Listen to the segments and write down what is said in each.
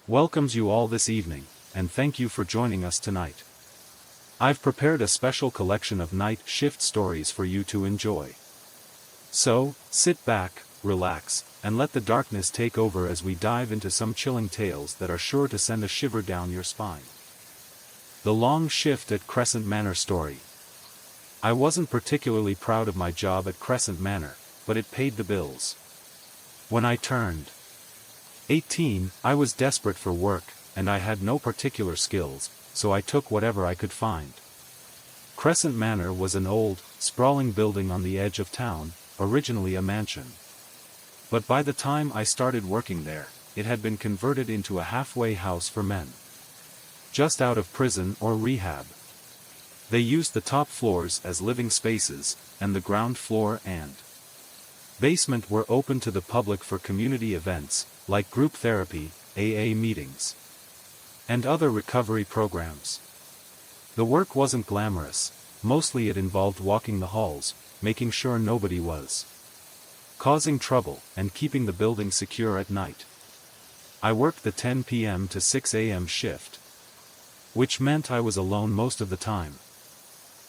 welcomes you all this evening, and thank you for joining us tonight. I've prepared a special collection of night shift stories for you to enjoy. So, sit back, relax, and let the darkness take over as we dive into some chilling tales that are sure to send a shiver down your spine. The Long Shift at Crescent Manor story. I wasn't particularly proud of my job at Crescent Manor, but it paid the bills. When I turned 18, I was desperate for work, and I had no particular skills, so I took whatever I could find. Crescent Manor was an old, sprawling building on the edge of town, originally a mansion. But by the time I started working there, it had been converted into a halfway house for men just out of prison or rehab. They used the top floors as living spaces, and the ground floor and basement were open to the public for community events, like group therapy, AA meetings, and other recovery programs. The work wasn't glamorous, mostly it involved walking the halls, making sure nobody was causing trouble, and keeping the building secure at night. I worked the 10 p.m. to 6 a.m. shift, which meant I was alone most of the time.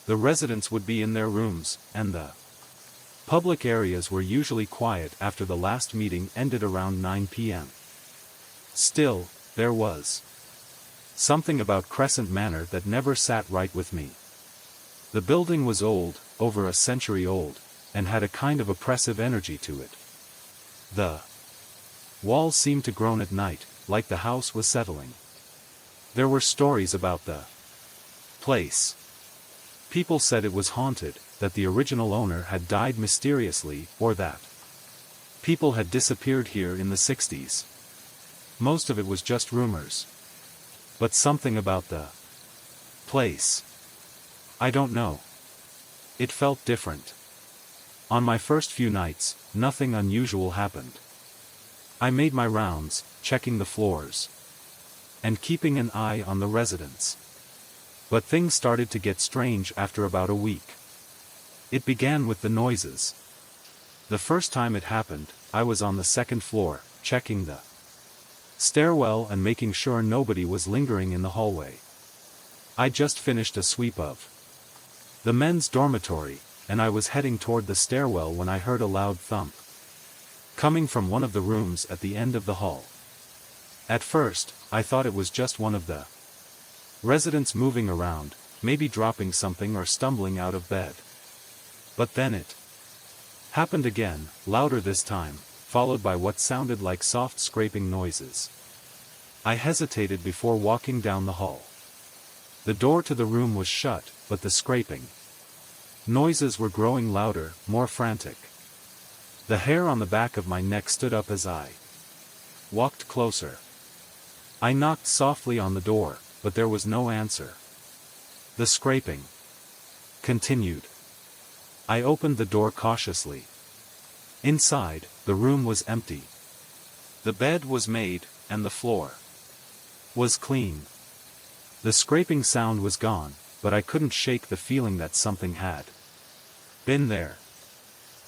The residents would be in their rooms, and the public areas were usually quiet after the last meeting ended around 9 p.m. Still, there was something about Crescent Manor that never sat right with me. The building was old, over a century old, and had a kind of oppressive energy to it. The walls seemed to groan at night, like the house was settling. There were stories about the place. People said it was haunted, that the original owner had died mysteriously, or that people had disappeared here in the 60s. Most of it was just rumors. But something about the place, I don't know. It felt different. On my first few nights, nothing unusual happened. I made my rounds, checking the floors and keeping an eye on the residents. But things started to get strange after about a week. It began with the noises. The first time it happened, I was on the second floor, checking the stairwell and making sure nobody was lingering in the hallway. I just finished a sweep of the men's dormitory, and I was heading toward the stairwell when I heard a loud thump coming from one of the rooms at the end of the hall. At first, I thought it was just one of the residents moving around, maybe dropping something or stumbling out of bed. But then it happened again, louder this time, followed by what sounded like soft scraping noises. I hesitated before walking down the hall. The door to the room was shut, but the scraping noises were growing louder, more frantic. The hair on the back of my neck stood up as I walked closer. I knocked softly on the door, but there was no answer. The scraping continued. I opened the door cautiously. Inside, the room was empty. The bed was made, and the floor was clean. The scraping sound was gone, but I couldn't shake the feeling that something had been there.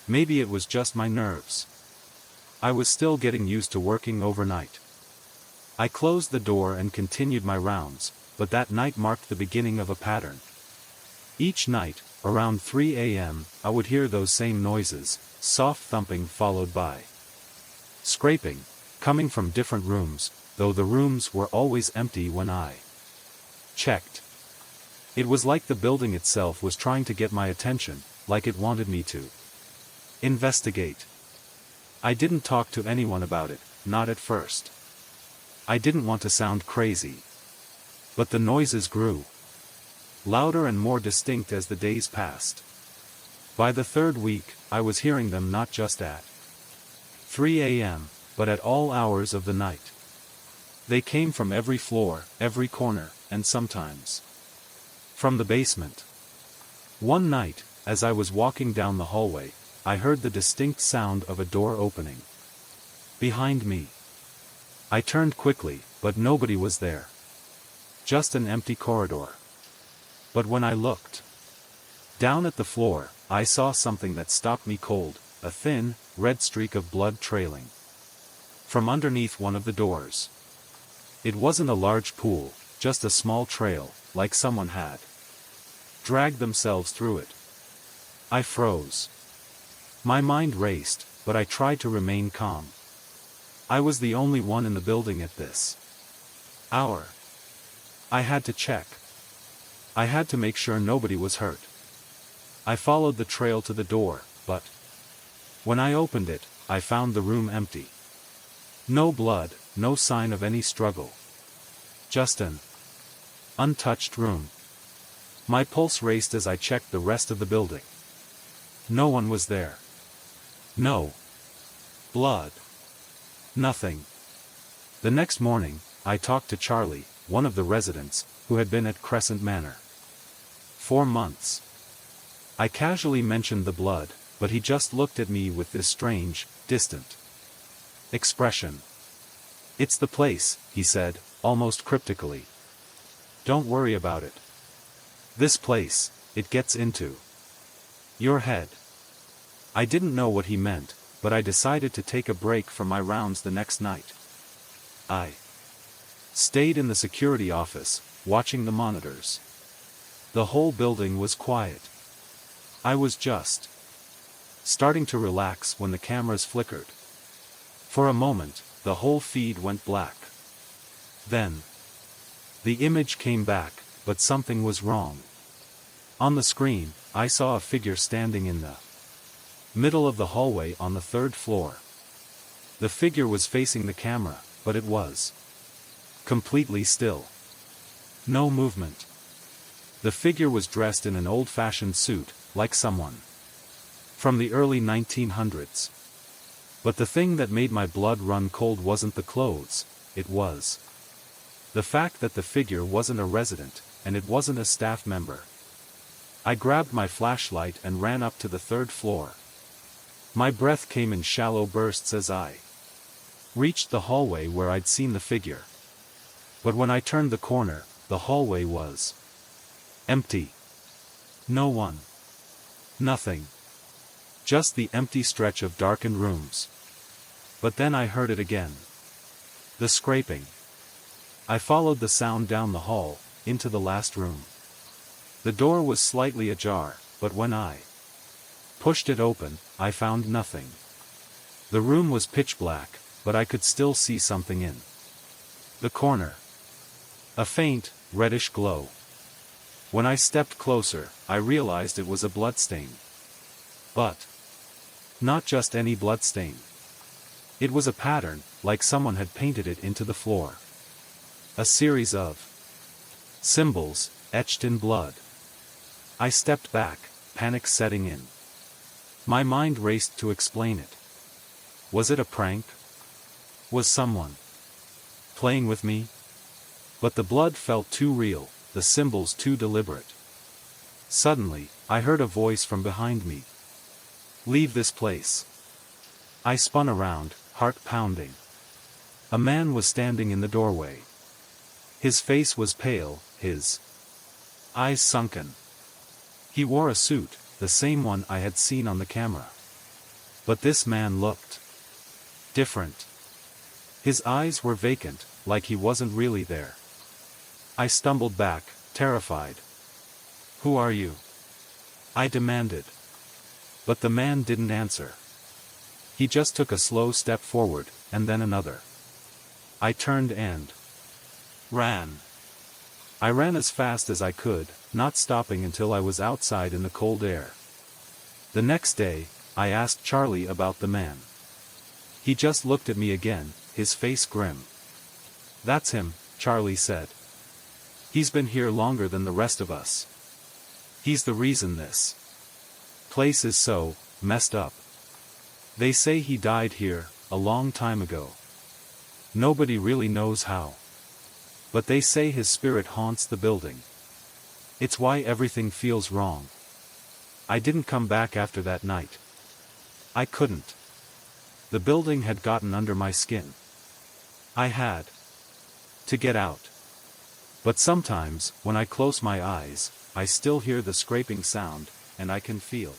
Maybe it was just my nerves. I was still getting used to working overnight. I closed the door and continued my rounds, but that night marked the beginning of a pattern. Each night, around 3 a.m., I would hear those same noises, soft thumping followed by scraping, coming from different rooms, though the rooms were always empty when I checked. It was like the building itself was trying to get my attention, like it wanted me to investigate. I didn't talk to anyone about it, not at first. I didn't want to sound crazy. But the noises grew louder and more distinct as the days passed. By the third week, I was hearing them not just at 3 a.m., but at all hours of the night. They came from every floor, every corner, and sometimes from the basement. One night, as I was walking down the hallway, I heard the distinct sound of a door opening behind me. I turned quickly, but nobody was there. Just an empty corridor. But when I looked down at the floor, I saw something that stopped me cold, a thin, red streak of blood trailing from underneath one of the doors. It wasn't a large pool, just a small trail, like someone had dragged themselves through it. I froze. My mind raced, but I tried to remain calm. I was the only one in the building at this hour. I had to check. I had to make sure nobody was hurt. I followed the trail to the door, but when I opened it, I found the room empty. No blood, no sign of any struggle. Just an untouched room. My pulse raced as I checked the rest of the building. No one was there. No blood. Nothing. The next morning, I talked to Charlie, one of the residents, who had been at Crescent Manor 4 months. I casually mentioned the blood, but he just looked at me with this strange, distant expression. "It's the place," he said, almost cryptically. "Don't worry about it. This place, it gets into your head." I didn't know what he meant, but I decided to take a break from my rounds the next night. I stayed in the security office, watching the monitors. The whole building was quiet. I was just starting to relax when the cameras flickered. For a moment, the whole feed went black. Then the image came back, but something was wrong. On the screen, I saw a figure standing in the middle of the hallway on the 3rd floor. The figure was facing the camera, but it was completely still. No movement. The figure was dressed in an old-fashioned suit, like someone from the early 1900s. But the thing that made my blood run cold wasn't the clothes, it was the fact that the figure wasn't a resident, and it wasn't a staff member. I grabbed my flashlight and ran up to the 3rd floor. My breath came in shallow bursts as I reached the hallway where I'd seen the figure. But when I turned the corner, the hallway was empty. No one. Nothing. Just the empty stretch of darkened rooms. But then I heard it again. The scraping. I followed the sound down the hall, into the last room. The door was slightly ajar, but when I pushed it open, I found nothing. The room was pitch black, but I could still see something in the corner. A faint, reddish glow. When I stepped closer, I realized it was a bloodstain. But not just any bloodstain. It was a pattern, like someone had painted it into the floor. A series of symbols, etched in blood. I stepped back, panic setting in. My mind raced to explain it. Was it a prank? Was someone playing with me? But the blood felt too real, the symbols too deliberate. Suddenly, I heard a voice from behind me. "Leave this place." I spun around, heart pounding. A man was standing in the doorway. His face was pale, his eyes sunken. He wore a suit, the same one I had seen on the camera. But this man looked different. His eyes were vacant, like he wasn't really there. I stumbled back, terrified. "Who are you?" I demanded. But the man didn't answer. He just took a slow step forward, and then another. I turned and ran. I ran as fast as I could, not stopping until I was outside in the cold air. The next day, I asked Charlie about the man. He just looked at me again, his face grim. "That's him," Charlie said. "He's been here longer than the rest of us. He's the reason this place is so messed up. They say he died here, a long time ago. Nobody really knows how. But they say his spirit haunts the building. It's why everything feels wrong." I didn't come back after that night. I couldn't. The building had gotten under my skin. I had to get out. But sometimes, when I close my eyes, I still hear the scraping sound, and I can feel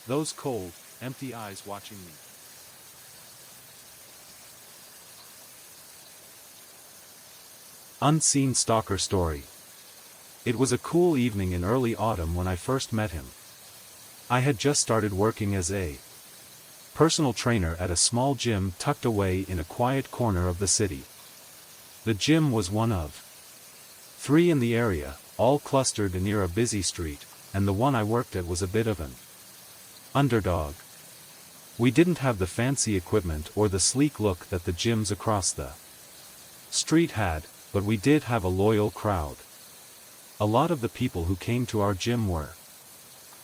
those cold, empty eyes watching me. Unseen stalker story. It was a cool evening in early autumn when I first met him. I had just started working as a personal trainer at a small gym tucked away in a quiet corner of the city. The gym was one of 3 in the area, all clustered near a busy street, and the one I worked at was a bit of an underdog. We didn't have the fancy equipment or the sleek look that the gyms across the street had, but we did have a loyal crowd. A lot of the people who came to our gym were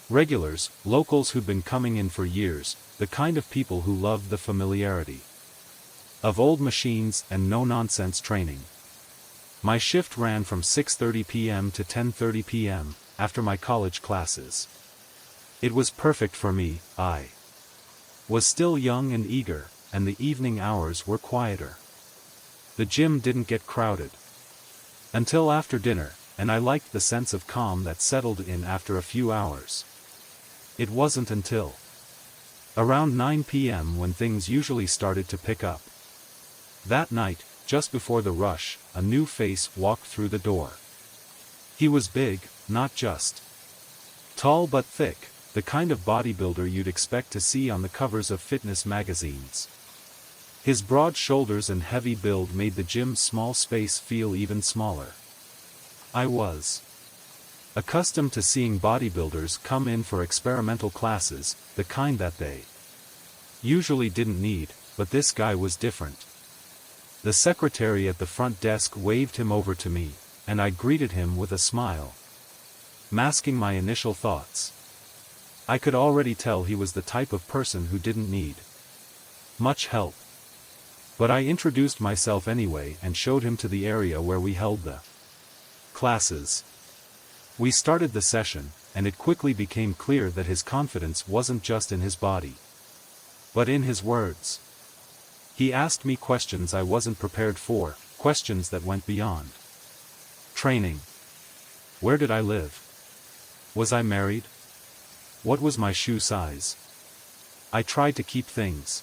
regulars, locals who'd been coming in for years, the kind of people who loved the familiarity of old machines and no-nonsense training. My shift ran from 6:30 p.m. to 10:30 p.m., after my college classes. It was perfect for me. I was still young and eager, and the evening hours were quieter. The gym didn't get crowded until after dinner, and I liked the sense of calm that settled in after a few hours. It wasn't until around 9 p.m. when things usually started to pick up. That night, just before the rush, a new face walked through the door. He was big, not just tall but thick, the kind of bodybuilder you'd expect to see on the covers of fitness magazines. His broad shoulders and heavy build made the gym's small space feel even smaller. I was accustomed to seeing bodybuilders come in for experimental classes, the kind that they usually didn't need, but this guy was different. The secretary at the front desk waved him over to me, and I greeted him with a smile, masking my initial thoughts. I could already tell he was the type of person who didn't need much help. But I introduced myself anyway and showed him to the area where we held the classes. We started the session, and it quickly became clear that his confidence wasn't just in his body, but in his words. He asked me questions I wasn't prepared for, questions that went beyond training. Where did I live? Was I married? What was my shoe size? I tried to keep things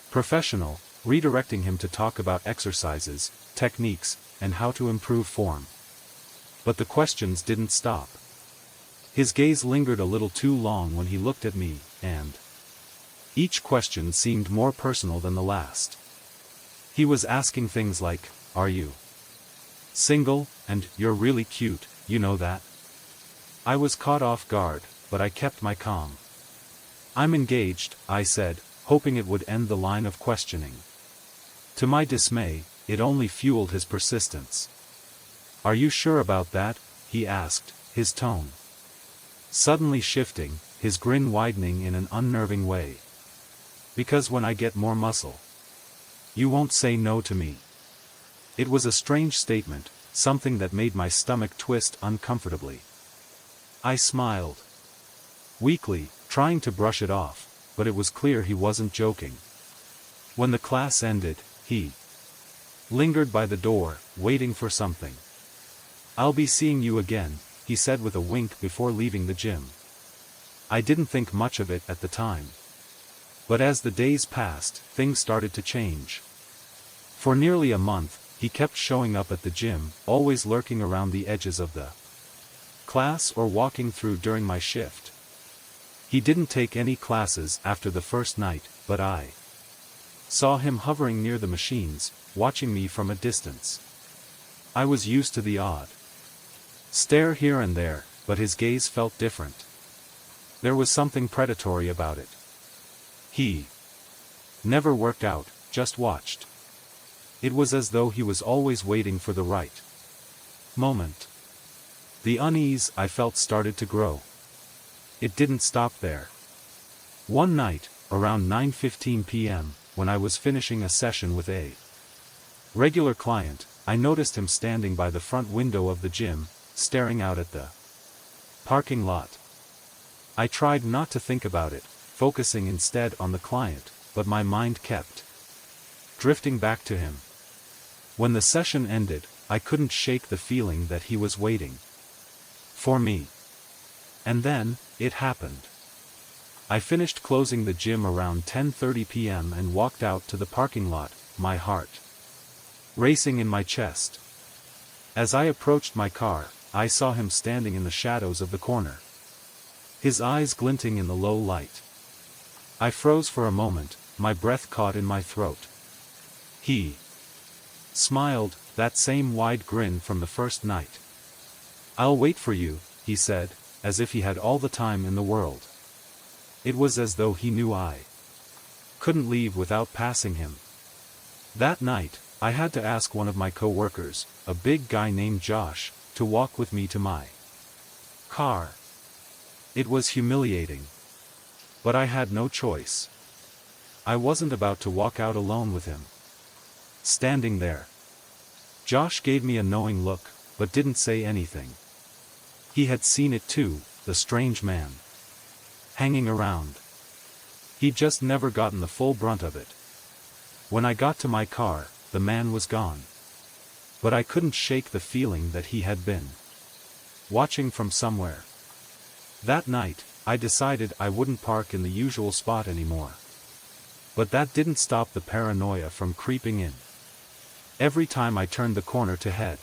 professional, redirecting him to talk about exercises, techniques, and how to improve form. But the questions didn't stop. His gaze lingered a little too long when he looked at me, and each question seemed more personal than the last. He was asking things like, "Are you single?" and "You're really cute, you know that?" I was caught off guard, but I kept my calm. "I'm engaged," I said, hoping it would end the line of questioning. To my dismay, it only fueled his persistence. "Are you sure about that?" he asked, his tone suddenly shifting, his grin widening in an unnerving way. "Because when I get more muscle, you won't say no to me." It was a strange statement, something that made my stomach twist uncomfortably. I smiled weakly, trying to brush it off, but it was clear he wasn't joking. When the class ended, he lingered by the door, waiting for something. "I'll be seeing you again," he said with a wink before leaving the gym. I didn't think much of it at the time. But as the days passed, things started to change. For nearly a month, he kept showing up at the gym, always lurking around the edges of the class or walking through during my shift. He didn't take any classes after the first night, but I saw him hovering near the machines, watching me from a distance. I was used to the odd stare here and there, but his gaze felt different. There was something predatory about it. He never worked out, just watched. It was as though he was always waiting for the right moment. The unease I felt started to grow. It didn't stop there. One night, around 9:15 p.m., when I was finishing a session with a regular client, I noticed him standing by the front window of the gym, staring out at the parking lot. I tried not to think about it, focusing instead on the client, but my mind kept drifting back to him. When the session ended, I couldn't shake the feeling that he was waiting for me. And then, it happened. I finished closing the gym around 10:30 p.m. and walked out to the parking lot, my heart racing in my chest. As I approached my car, I saw him standing in the shadows of the corner, his eyes glinting in the low light. I froze for a moment, my breath caught in my throat. He smiled, that same wide grin from the first night. "I'll wait for you," he said, as if he had all the time in the world. It was as though he knew I couldn't leave without passing him. That night, I had to ask one of my co-workers, a big guy named Josh, to walk with me to my car. It was humiliating. But I had no choice. I wasn't about to walk out alone with him. Standing there, Josh gave me a knowing look, but didn't say anything. He had seen it too, the strange man hanging around. He'd just never gotten the full brunt of it. When I got to my car, the man was gone. But I couldn't shake the feeling that he had been watching from somewhere. That night, I decided I wouldn't park in the usual spot anymore. But that didn't stop the paranoia from creeping in. Every time I turned the corner to head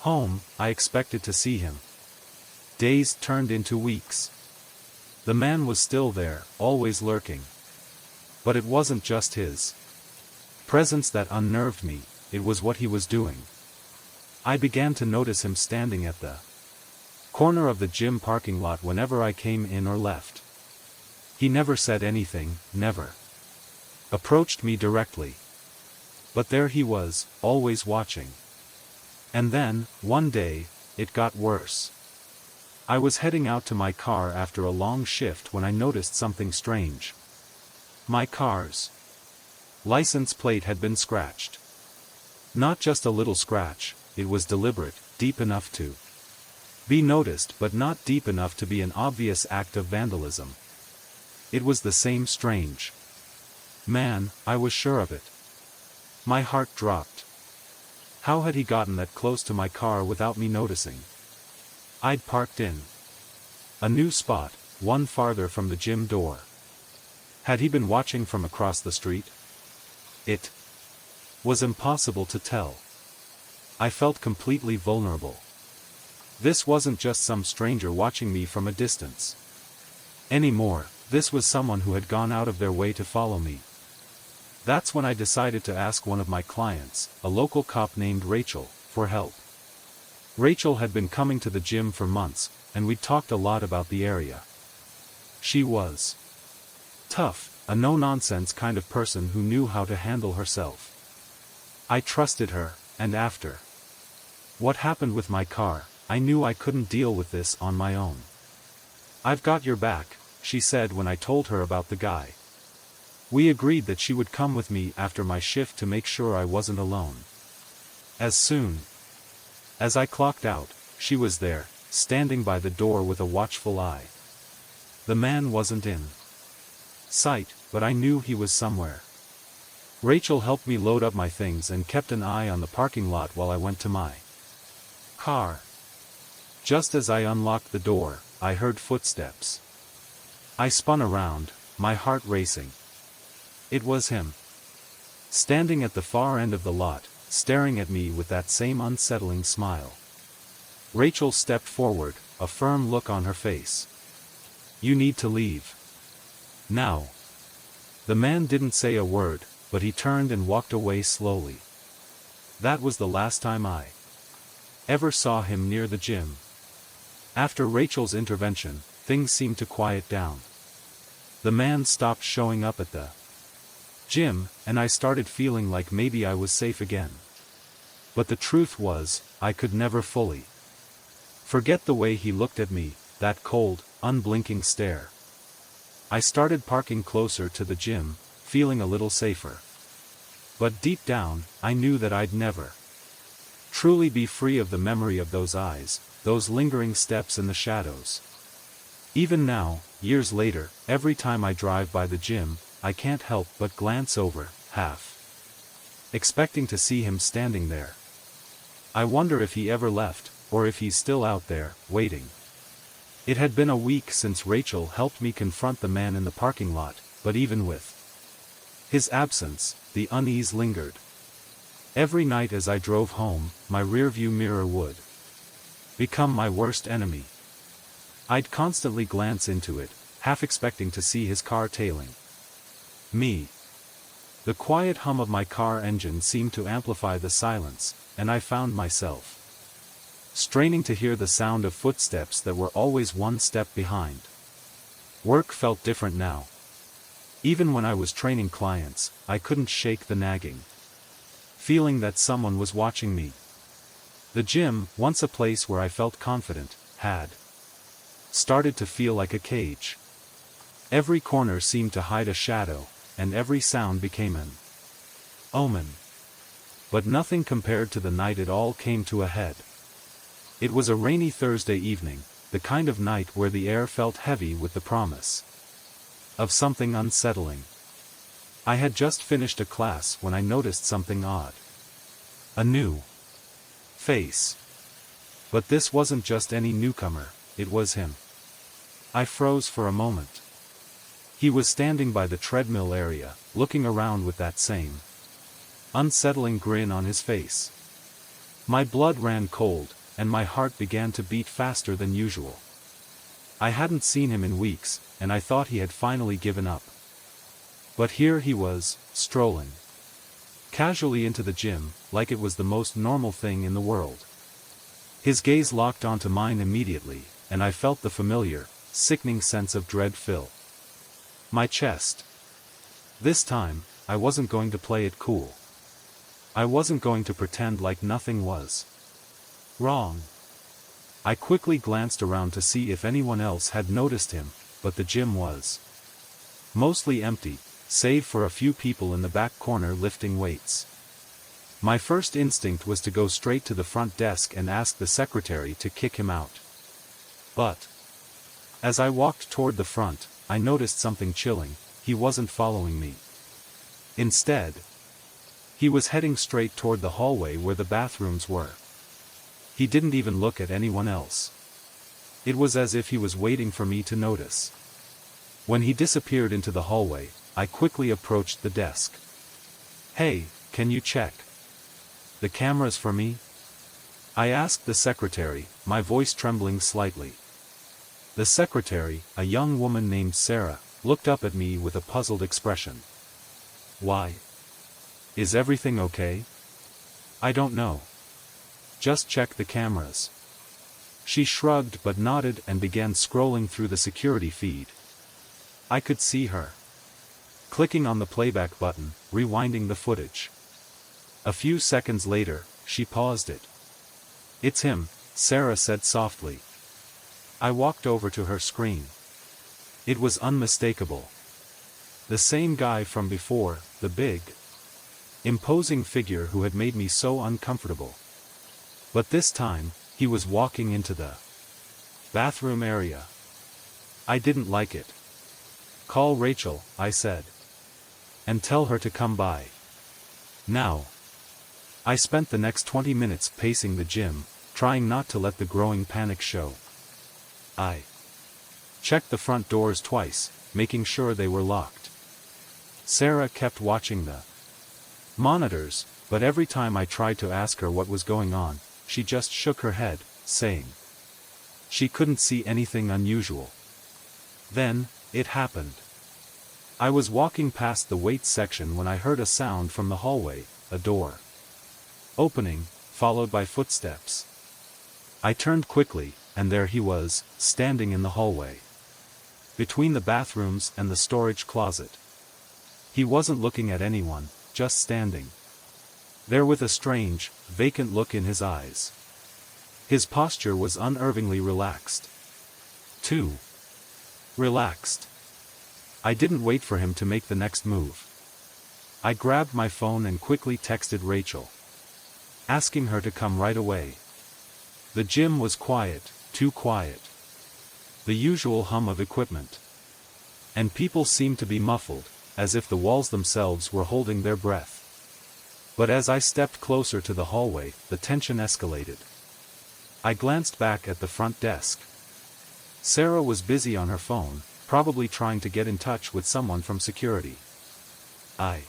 home, I expected to see him. Days turned into weeks. The man was still there, always lurking. But it wasn't just his presence that unnerved me, it was what he was doing. I began to notice him standing at the corner of the gym parking lot whenever I came in or left. He never said anything, never approached me directly. But there he was, always watching. And then, one day, it got worse. I was heading out to my car after a long shift when I noticed something strange. My car's license plate had been scratched. Not just a little scratch, it was deliberate, deep enough to be noticed but not deep enough to be an obvious act of vandalism. It was the same strange man, I was sure of it. My heart dropped. How had he gotten that close to my car without me noticing? I'd parked in a new spot, one farther from the gym door. Had he been watching from across the street? It was impossible to tell. I felt completely vulnerable. This wasn't just some stranger watching me from a distance anymore, this was someone who had gone out of their way to follow me. That's when I decided to ask one of my clients, a local cop named Rachel, for help. Rachel had been coming to the gym for months, and we'd talked a lot about the area. She was tough, a no-nonsense kind of person who knew how to handle herself. I trusted her, and after what happened with my car, I knew I couldn't deal with this on my own. "I've got your back," she said when I told her about the guy. We agreed that she would come with me after my shift to make sure I wasn't alone. As soon as I clocked out, she was there, standing by the door with a watchful eye. The man wasn't in sight, but I knew he was somewhere. Rachel helped me load up my things and kept an eye on the parking lot while I went to my car. Just as I unlocked the door, I heard footsteps. I spun around, my heart racing. It was him. Standing at the far end of the lot, staring at me with that same unsettling smile. Rachel stepped forward, a firm look on her face. "You need to leave now." The man didn't say a word, but he turned and walked away slowly. That was the last time I ever saw him near the gym. After Rachel's intervention, things seemed to quiet down. The man stopped showing up at the gym, and I started feeling like maybe I was safe again. But the truth was, I could never fully forget the way he looked at me, that cold, unblinking stare. I started parking closer to the gym, feeling a little safer. But deep down, I knew that I'd never truly be free of the memory of those eyes, those lingering steps in the shadows. Even now, years later, every time I drive by the gym, I can't help but glance over, half expecting to see him standing there. I wonder if he ever left, or if he's still out there, waiting. It had been a week since Rachel helped me confront the man in the parking lot, but even with his absence, the unease lingered. Every night as I drove home, my rearview mirror would become my worst enemy. I'd constantly glance into it, half expecting to see his car tailing me. The quiet hum of my car engine seemed to amplify the silence, and I found myself straining to hear the sound of footsteps that were always one step behind. Work felt different now. Even when I was training clients, I couldn't shake the nagging feeling that someone was watching me. The gym, once a place where I felt confident, had started to feel like a cage. Every corner seemed to hide a shadow, and every sound became an omen. But nothing compared to the night it all came to a head. It was a rainy Thursday evening, the kind of night where the air felt heavy with the promise of something unsettling. I had just finished a class when I noticed something odd. A new face. But this wasn't just any newcomer, it was him. I froze for a moment. He was standing by the treadmill area, looking around with that same unsettling grin on his face. My blood ran cold, and my heart began to beat faster than usual. I hadn't seen him in weeks, and I thought he had finally given up. But here he was, strolling casually into the gym, like it was the most normal thing in the world. His gaze locked onto mine immediately, and I felt the familiar, sickening sense of dread fill my chest. This time, I wasn't going to play it cool. I wasn't going to pretend like nothing was wrong. I quickly glanced around to see if anyone else had noticed him, but the gym was mostly empty, save for a few people in the back corner lifting weights. My first instinct was to go straight to the front desk and ask the secretary to kick him out. But as I walked toward the front, I noticed something chilling. He wasn't following me. Instead, he was heading straight toward the hallway where the bathrooms were. He didn't even look at anyone else. It was as if he was waiting for me to notice. When he disappeared into the hallway, I quickly approached the desk. "Hey, can you check the cameras for me?" I asked the secretary, my voice trembling slightly. The secretary, a young woman named Sarah, looked up at me with a puzzled expression. "Why? Is everything okay?" "I don't know. Just check the cameras." She shrugged but nodded and began scrolling through the security feed. I could see her clicking on the playback button, rewinding the footage. A few seconds later, she paused it. "It's him," Sarah said softly. I walked over to her screen. It was unmistakable. The same guy from before, the big, imposing figure who had made me so uncomfortable. But this time, he was walking into the bathroom area. I didn't like it. "Call Rachel," I said. "And tell her to come by now." I spent the next 20 minutes pacing the gym, trying not to let the growing panic show. I checked the front doors twice, making sure they were locked. Sarah kept watching the monitors, but every time I tried to ask her what was going on, she just shook her head, saying she couldn't see anything unusual. Then, it happened. I was walking past the weights section when I heard a sound from the hallway, a door opening, followed by footsteps. I turned quickly, and there he was, standing in the hallway, between the bathrooms and the storage closet. He wasn't looking at anyone, just standing there with a strange, vacant look in his eyes. His posture was unnervingly relaxed. Too relaxed. I didn't wait for him to make the next move. I grabbed my phone and quickly texted Rachel, asking her to come right away. The gym was quiet, too quiet. The usual hum of equipment. And people seemed to be muffled, as if the walls themselves were holding their breath. But as I stepped closer to the hallway, the tension escalated. I glanced back at the front desk. Sarah was busy on her phone, probably trying to get in touch with someone from security. I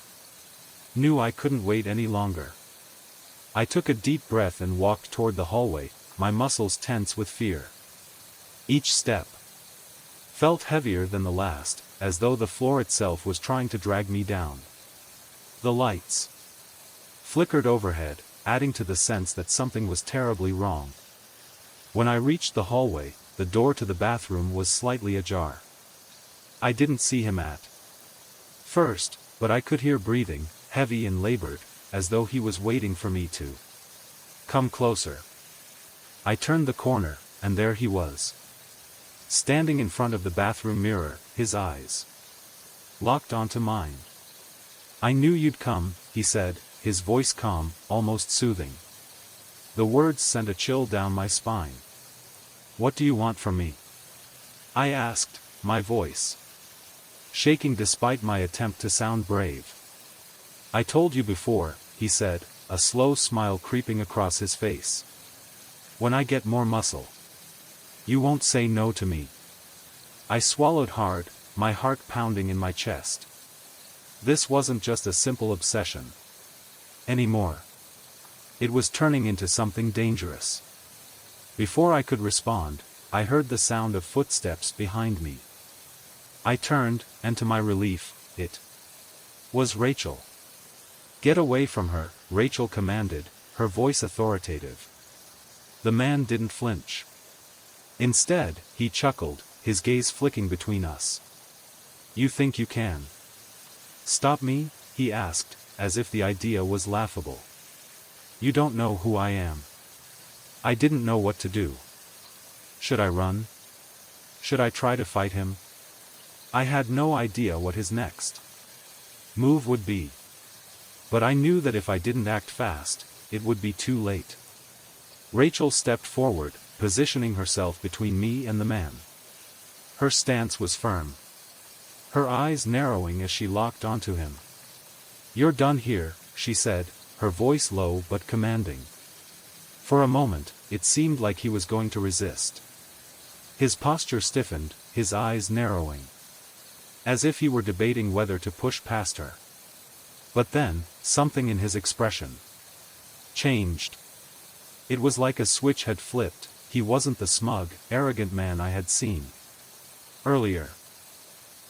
knew I couldn't wait any longer. I took a deep breath and walked toward the hallway, my muscles tense with fear. Each step felt heavier than the last, as though the floor itself was trying to drag me down. The lights flickered overhead, adding to the sense that something was terribly wrong. When I reached the hallway, the door to the bathroom was slightly ajar. I didn't see him at first, but I could hear breathing, heavy and labored, as though he was waiting for me to come closer. I turned the corner, and there he was, standing in front of the bathroom mirror, his eyes locked onto mine. "I knew you'd come," he said, his voice calm, almost soothing. The words sent a chill down my spine. "What do you want from me?" I asked, my voice shaking despite my attempt to sound brave. "I told you before," he said, a slow smile creeping across his face. "When I get more muscle, you won't say no to me." I swallowed hard, my heart pounding in my chest. This wasn't just a simple obsession anymore. It was turning into something dangerous. Before I could respond, I heard the sound of footsteps behind me. I turned, and to my relief, it was Rachel. "Get away from her," Rachel commanded, her voice authoritative. The man didn't flinch. Instead, he chuckled, his gaze flicking between us. "You think you can stop me?" he asked, as if the idea was laughable. "You don't know who I am." I didn't know what to do. Should I run? Should I try to fight him? I had no idea what his next move would be. But I knew that if I didn't act fast, it would be too late. Rachel stepped forward, positioning herself between me and the man. Her stance was firm, her eyes narrowing as she locked onto him. "You're done here," she said, her voice low but commanding. For a moment, it seemed like he was going to resist. His posture stiffened, his eyes narrowing, as if he were debating whether to push past her. But then, something in his expression changed. It was like a switch had flipped. He wasn't the smug, arrogant man I had seen earlier.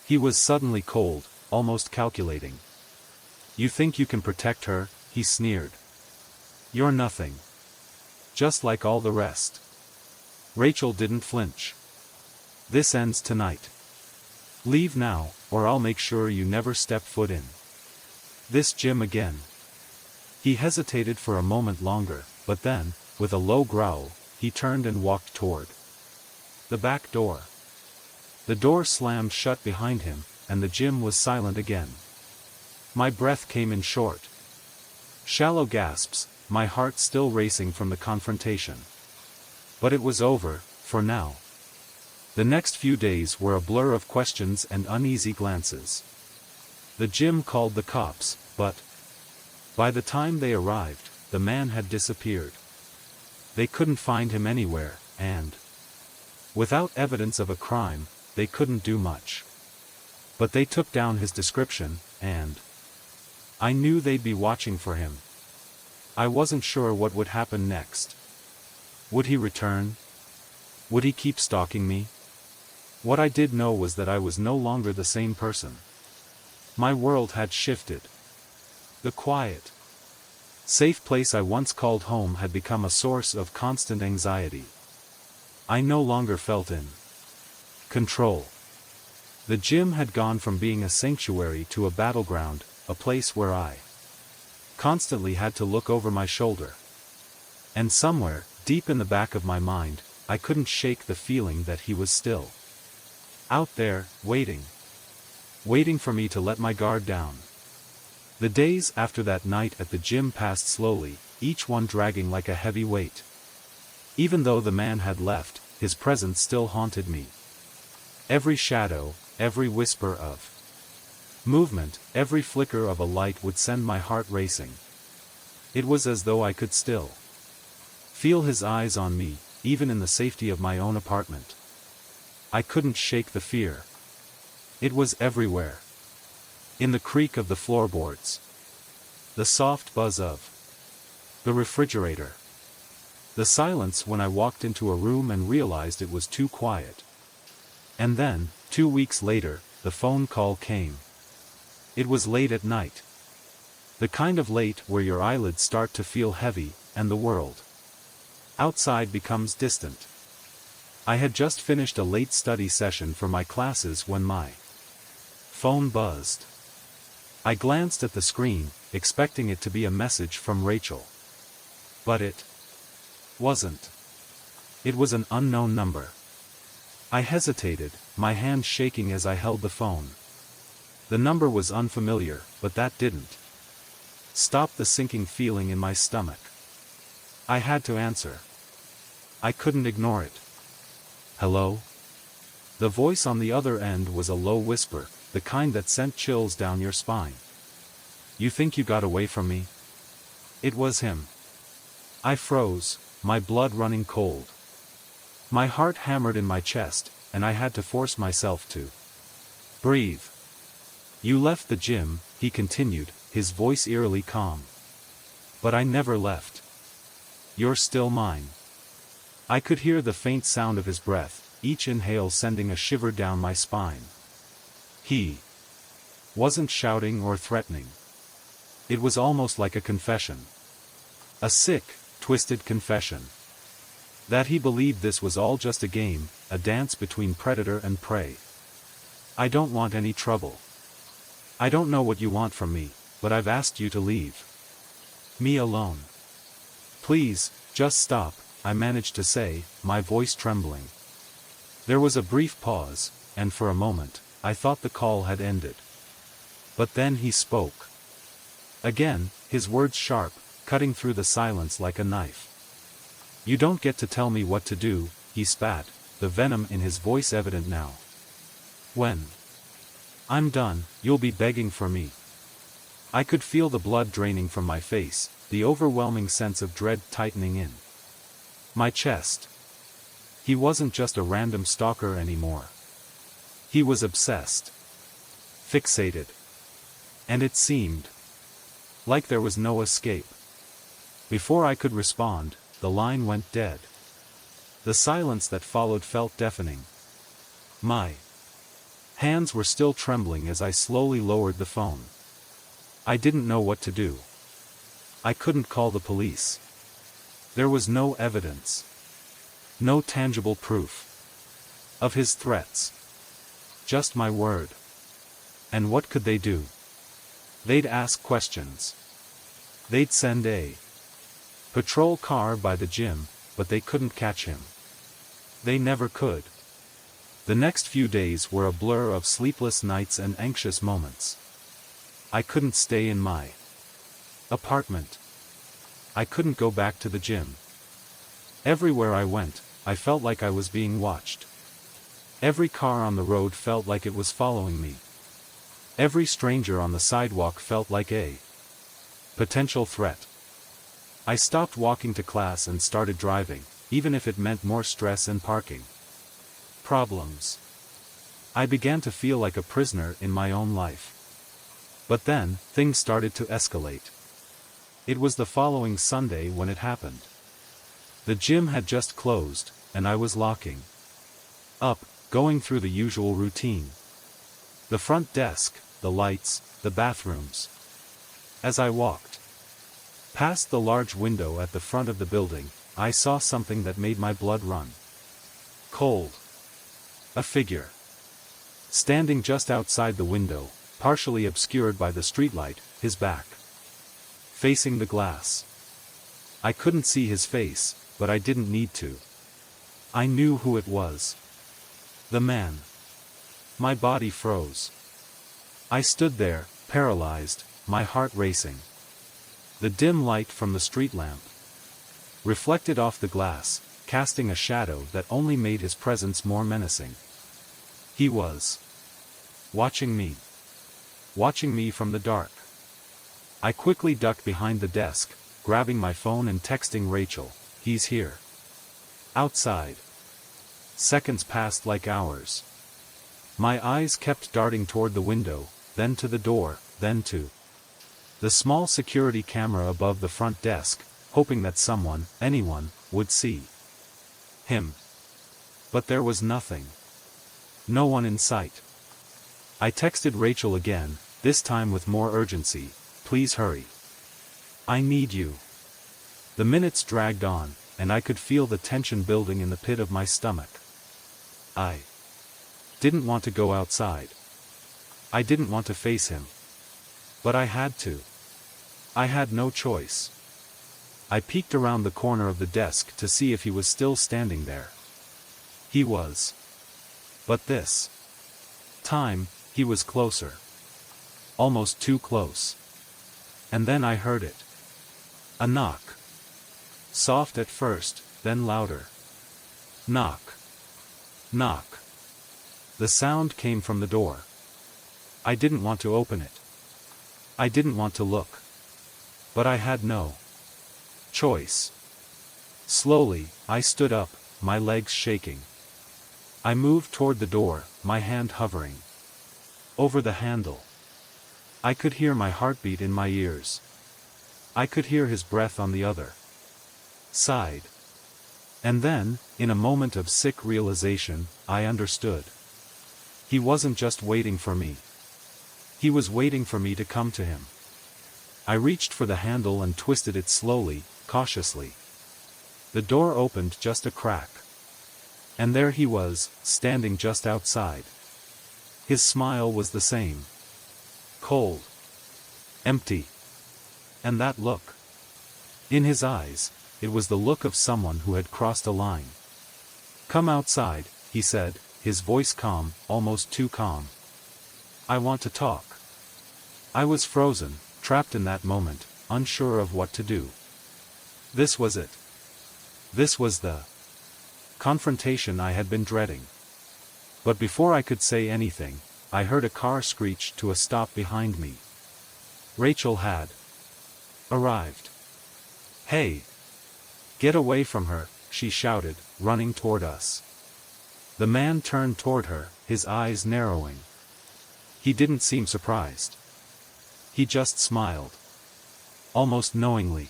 He was suddenly cold, almost calculating. "You think you can protect her?" he sneered. "You're nothing. Just like all the rest." Rachel didn't flinch. "This ends tonight. Leave now, or I'll make sure you never step foot in this gym again." He hesitated for a moment longer, but then, with a low growl, he turned and walked toward the back door. The door slammed shut behind him, and the gym was silent again. My breath came in short, shallow gasps, my heart still racing from the confrontation. But it was over, for now. The next few days were a blur of questions and uneasy glances. The gym called the cops, but by the time they arrived, the man had disappeared. They couldn't find him anywhere, and without evidence of a crime, they couldn't do much. But they took down his description, and I knew they'd be watching for him. I wasn't sure what would happen next. Would he return? Would he keep stalking me? What I did know was that I was no longer the same person. My world had shifted. The quiet, safe place I once called home had become a source of constant anxiety. I no longer felt in control. The gym had gone from being a sanctuary to a battleground, a place where I constantly had to look over my shoulder. And somewhere, deep in the back of my mind, I couldn't shake the feeling that he was still out there, waiting for me to let my guard down. The days after that night at the gym passed slowly, each one dragging like a heavy weight. Even though the man had left, his presence still haunted me. Every shadow, every whisper of movement, every flicker of a light would send my heart racing. It was as though I could still feel his eyes on me, even in the safety of my own apartment. I couldn't shake the fear. It was everywhere. In the creak of the floorboards, the soft buzz of The refrigerator. The silence when I walked into a room and realized it was too quiet. And then, 2 weeks later, the phone call came. It was late at night. The kind of late where your eyelids start to feel heavy, and the world outside becomes distant. I had just finished a late study session for my classes when my phone buzzed. I glanced at the screen, expecting it to be a message from Rachel. But it wasn't. It was an unknown number. I hesitated, my hand shaking as I held the phone. The number was unfamiliar, but that didn't stop the sinking feeling in my stomach. I had to answer. I couldn't ignore it. Hello? The voice on the other end was a low whisper, the kind that sent chills down your spine. You think you got away from me? It was him. I froze, my blood running cold. My heart hammered in my chest, and I had to force myself to breathe. You left the gym, he continued, his voice eerily calm. But I never left. You're still mine. I could hear the faint sound of his breath, each inhale sending a shiver down my spine. He wasn't shouting or threatening. It was almost like a confession. A sick, twisted confession. That he believed this was all just a game, a dance between predator and prey. I don't want any trouble. I don't know what you want from me, but I've asked you to leave me alone. Please, just stop, I managed to say, my voice trembling. There was a brief pause, and for a moment, I thought the call had ended. But then he spoke. Again, his words sharp, cutting through the silence like a knife. You don't get to tell me what to do, he spat, the venom in his voice evident now. When I'm done, you'll be begging for me. I could feel the blood draining from my face, the overwhelming sense of dread tightening in my chest. He wasn't just a random stalker anymore. He was obsessed. Fixated. And it seemed like there was no escape. Before I could respond, the line went dead. The silence that followed felt deafening. My hands were still trembling as I slowly lowered the phone. I didn't know what to do. I couldn't call the police. There was no evidence. No tangible proof of his threats. Just my word. And what could they do? They'd ask questions. They'd send a patrol car by the gym, but they couldn't catch him. They never could. The next few days were a blur of sleepless nights and anxious moments. I couldn't stay in my apartment. I couldn't go back to the gym. Everywhere I went, I felt like I was being watched. Every car on the road felt like it was following me. Every stranger on the sidewalk felt like a potential threat. I stopped walking to class and started driving, even if it meant more stress and parking problems. I began to feel like a prisoner in my own life. But then, things started to escalate. It was the following Sunday when it happened. The gym had just closed, and I was locking up, going through the usual routine. The front desk, the lights, the bathrooms. As I walked past the large window at the front of the building, I saw something that made my blood run cold. A figure. Standing just outside the window, partially obscured by the streetlight, his back facing the glass. I couldn't see his face, but I didn't need to. I knew who it was. The man. My body froze. I stood there, paralyzed, my heart racing. The dim light from the street lamp reflected off the glass, casting a shadow that only made his presence more menacing. He was watching me. Watching me from the dark. I quickly ducked behind the desk, grabbing my phone and texting Rachel, "He's here." Outside. Seconds passed like hours. My eyes kept darting toward the window, then to the door, then to the small security camera above the front desk, hoping that someone, anyone, would see him. But there was nothing. No one in sight. I texted Rachel again, this time with more urgency, "Please hurry. I need you." The minutes dragged on, and I could feel the tension building in the pit of my stomach. I didn't want to go outside. I didn't want to face him. But I had to. I had no choice. I peeked around the corner of the desk to see if he was still standing there. He was. But this time, he was closer. Almost too close. And then I heard it. A knock. Soft at first, then louder. Knock. Knock. The sound came from the door. I didn't want to open it. I didn't want to look. But I had no choice. Slowly, I stood up, my legs shaking. I moved toward the door, my hand hovering over the handle. I could hear my heartbeat in my ears. I could hear his breath on the other side. And then, in a moment of sick realization, I understood. He wasn't just waiting for me. He was waiting for me to come to him. I reached for the handle and twisted it slowly, cautiously. The door opened just a crack. And there he was, standing just outside. His smile was the same. Cold. Empty. And that look. In his eyes, it was the look of someone who had crossed a line. "Come outside," he said, his voice calm, almost too calm. "I want to talk." I was frozen, trapped in that moment, unsure of what to do. This was it. This was the confrontation I had been dreading. But before I could say anything, I heard a car screech to a stop behind me. Rachel had arrived. "Hey! Get away from her," she shouted, running toward us. The man turned toward her, his eyes narrowing. He didn't seem surprised. He just smiled. Almost knowingly.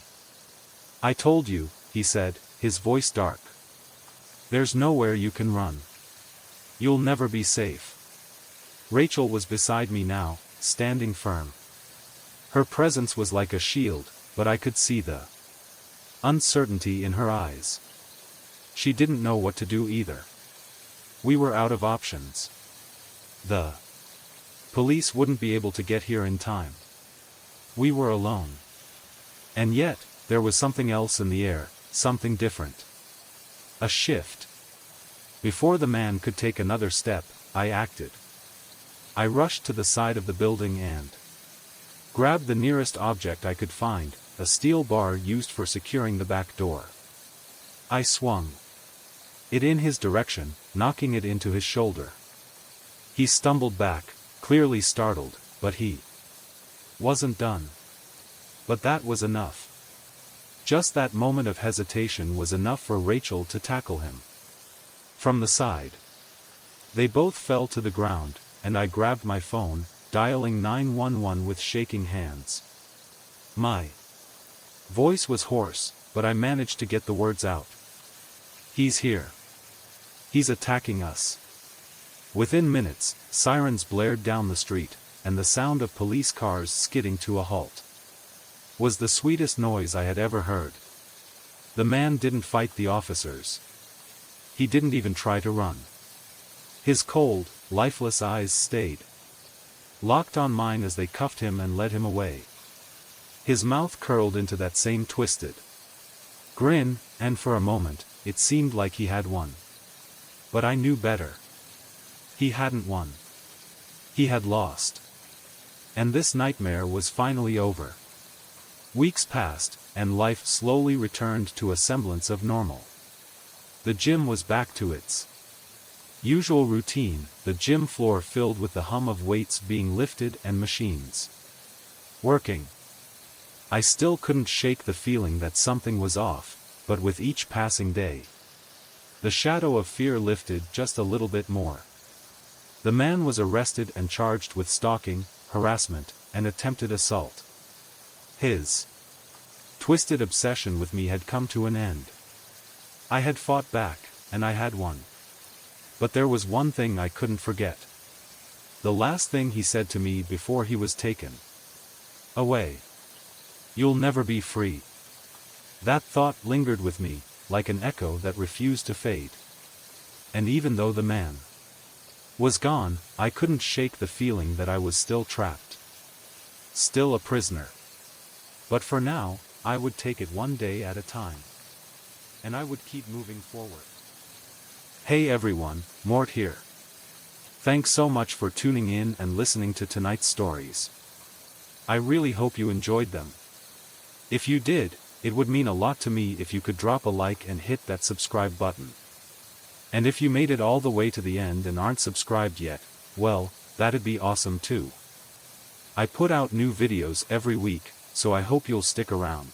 "I told you," he said, his voice dark. "There's nowhere you can run. You'll never be safe." Rachel was beside me now, standing firm. Her presence was like a shield, but I could see the uncertainty in her eyes. She didn't know what to do either. We were out of options. The police wouldn't be able to get here in time. We were alone. And yet, there was something else in the air, something different. A shift. Before the man could take another step, I acted. I rushed to the side of the building and grabbed the nearest object I could find, a steel bar used for securing the back door. I swung it in his direction, knocking it into his shoulder. He stumbled back, clearly startled, but he wasn't done. But that was enough. Just that moment of hesitation was enough for Rachel to tackle him. From the side. They both fell to the ground, and I grabbed my phone, dialing 911 with shaking hands. My voice was hoarse, but I managed to get the words out. "He's here. He's attacking us." Within minutes, sirens blared down the street, and the sound of police cars skidding to a halt was the sweetest noise I had ever heard. The man didn't fight the officers. He didn't even try to run. His cold, lifeless eyes stayed locked on mine as they cuffed him and led him away. His mouth curled into that same twisted grin, and for a moment, it seemed like he had won. But I knew better. He hadn't won. He had lost. And this nightmare was finally over. Weeks passed, and life slowly returned to a semblance of normal. The gym was back to its usual routine, the gym floor filled with the hum of weights being lifted and machines working. I still couldn't shake the feeling that something was off, but with each passing day, the shadow of fear lifted just a little bit more. The man was arrested and charged with stalking, harassment, and attempted assault. His twisted obsession with me had come to an end. I had fought back, and I had won. But there was one thing I couldn't forget. The last thing he said to me before he was taken away. "You'll never be free." That thought lingered with me, like an echo that refused to fade. And even though the man was gone, I couldn't shake the feeling that I was still trapped. Still a prisoner. But for now, I would take it one day at a time. And I would keep moving forward. Hey everyone, Mort here. Thanks so much for tuning in and listening to tonight's stories. I really hope you enjoyed them. If you did, it would mean a lot to me if you could drop a like and hit that subscribe button. And if you made it all the way to the end and aren't subscribed yet, well, that'd be awesome too. I put out new videos every week, so I hope you'll stick around.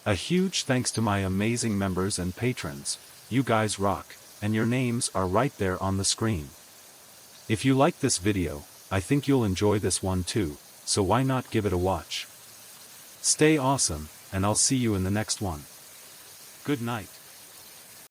A huge thanks to my amazing members and patrons. You guys rock, and your names are right there on the screen. If you like this video, I think you'll enjoy this one too, so why not give it a watch? Stay awesome, and I'll see you in the next one. Good night.